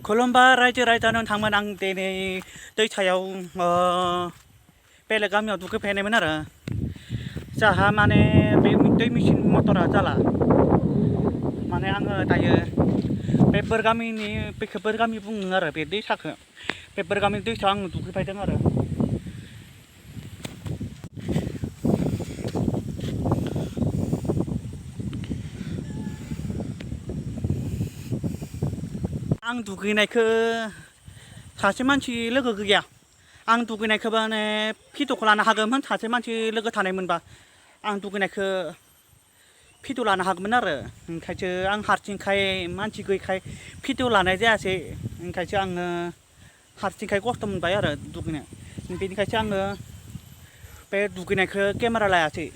콜롬바 라이즈 라이저는 당만 앙대네 दै차याव बेलेग गामियाव दुगैफैनायमोन आरो जाहा माने बे दै मेचिन मटरा जाला माने आङो दायो बे बोरगामिनि बेखौ बोरगामि बुङो आरो बे दैसाखौ बे बोरगामि दैसायाव आं दुगैफैदों आरो आं दुगैनायखौ सासे मानसि लोगो गैया आं दुगैनायखौ माने भिडिअखौ लानो हागौमोन सासे मानसि लोगो थानायमोनबा आं दुगैनायखौ भिडिअ लानो हागौमोन आरो ओंखायसो आं हारसिंखाय मानसि गैयैखाय भिडिअ लानाय जायासै ओंखायसो आङो हारसिंखाय खस्थ' मोनबाय आरो दुगैनो बेनिखायसो आङो बे दुगैनायखौ केमेरा लायासै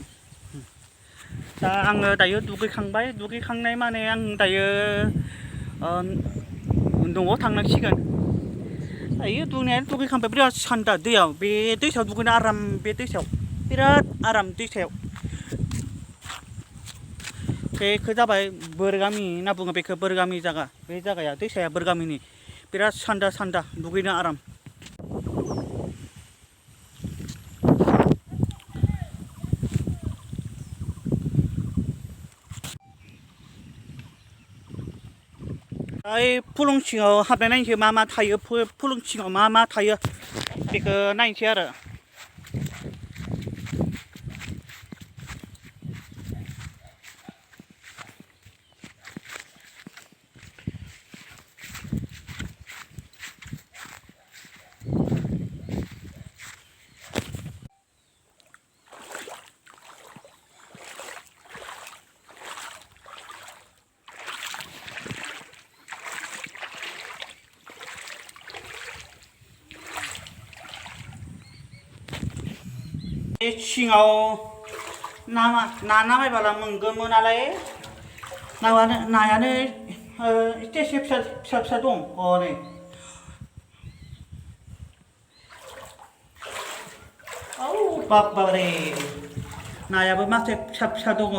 दा आङो दायो दुगैखांनाय माने आं दायो न'आव थांनांसिगोन दायो दुगैखांबाय बिराद सान्दा दैयाव बे दैसायाव दुगैनो आराम बे दैसायाव बिराद आराम दैसायाव बेखौ जाबाय बोरगामि होनना बुङो बेखौ बोरगामि जायगा बे जायगाया दैसाया बोरगामिनि बिराद सान्दा दुगैनो आराम ओइ फुलुं सिङाव हाबनाय नायनोसै मा मा थायो फुलुं सिङाव मा थायो बेखौ नायनोसै आरो बे सिङाव ना नामायबाला मोनगौमोनालाय नायानो एसे फिसा दं हनै औ बाबारे नायाबो मासे फिसा दङ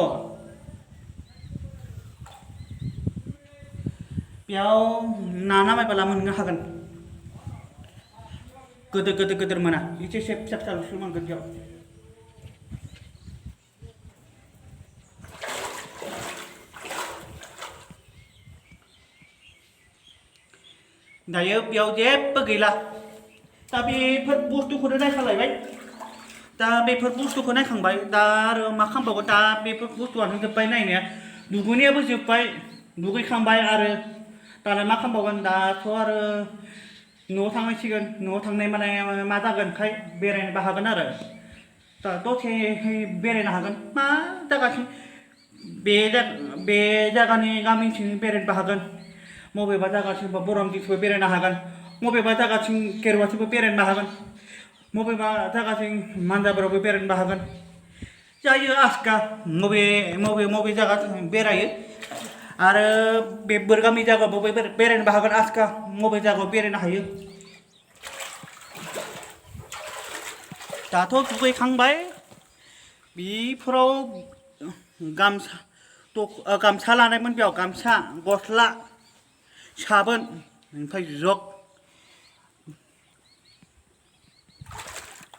बेयाव नामायबाला मोननो हागोन गिदिर मोना एसे फिसाल'सो मोनगोन बेयाव दायो बेयाव जेबो गैला दा बेफोर बुस्थुखौनो नायखालायबाय दा बेफोर बुस्थुखौ नायखांबाय दा आरो मा खालामबावगोन दा बेफोर बुस्थुआनो जोब्बाय नायनाया दुगैनायाबो जोब्बाय दुगैखांबाय आरो दालाय मा खालामबावगोन दाथ' आरो न'आव थांनांसिगोन न'आव थांनाय माने मा जागोनखाय बेरायनोबो हागोन आरो दा दसे बेरायनो हागोन मा जागासिनो बे जायगानि गामिथिं बेरायनोबो हागोन मबेबा जायगाथिं बरमदिसबो बेरायनो हागोन मबेबा जायगाथिं गेरुवाथिंबो बेरायनो हागोन मबेबा जायगाथिं मानजाबरावबो बेरायनोबो हागोन जायो आसखा मबे जायगाथिं बेरायो आरो बे बोरगामि जायगायावबो बेरायनोबो हागोन आसखा मबे जायगायाव बेरायनो हायो दाथ' दुगैखांबाय बेफोराव गामसा लानायमोन बेयाव गामसा गस्ला साबोन ओमफ्राय जग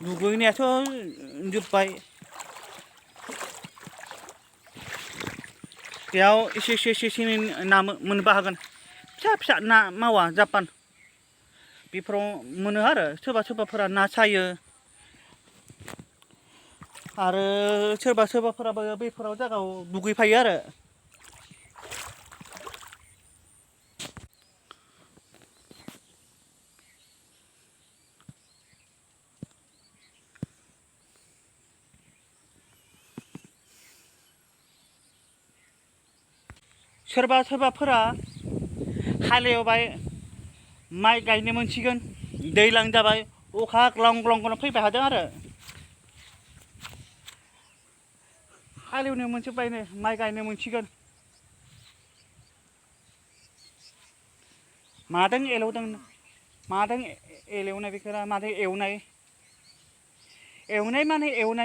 दुगैनायाथ' जोब्बाय बेयाव एसे ना मोननोबो हागोन फिसा ना मावा जापान बेफोराव मोनो आरो सोरबाफोरा ना सायो आरो सोरबाफोराबो बेफोराव जायगायाव दुगैफायो आरो सोरबाफोरा हालेवबाय माइ गायनो मोनसिगोन दैज्लां जाबाय अखा ग्लं फैबाय हादों आरो हालेवनो मोनजोब्बायनो माइ गायनो मोनसिगोन मादों एलेवनाय बेखौ मादों एवनाय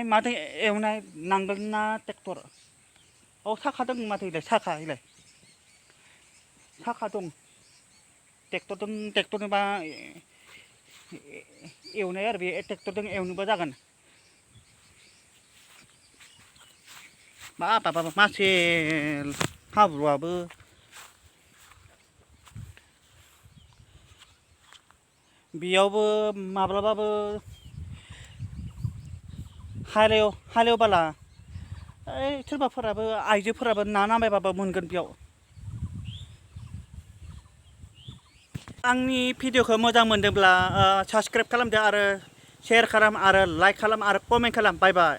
मादों एवनाय नांगोल ना ट्रेक्टर औ साखा दं माथो साखा दं ट्रेक्टरजोंबा एवनाय आरो बे ट्रेक्टरजों एवनोबा जागोन बाबा मासे हाब्रुआबो बेयावबो माब्लाबाबो हालेवबाला सोरबाफोराबो आइजोफोराबो ना नामायबाबो मोनगोन बेयाव आंनि भिडिअखौ मोजां मोनदोंब्ला साबस्क्राइब खालामदो आरो शेयार खालाम आरो लाइक खालाम आरो कमेन्ट खालाम बाय बाय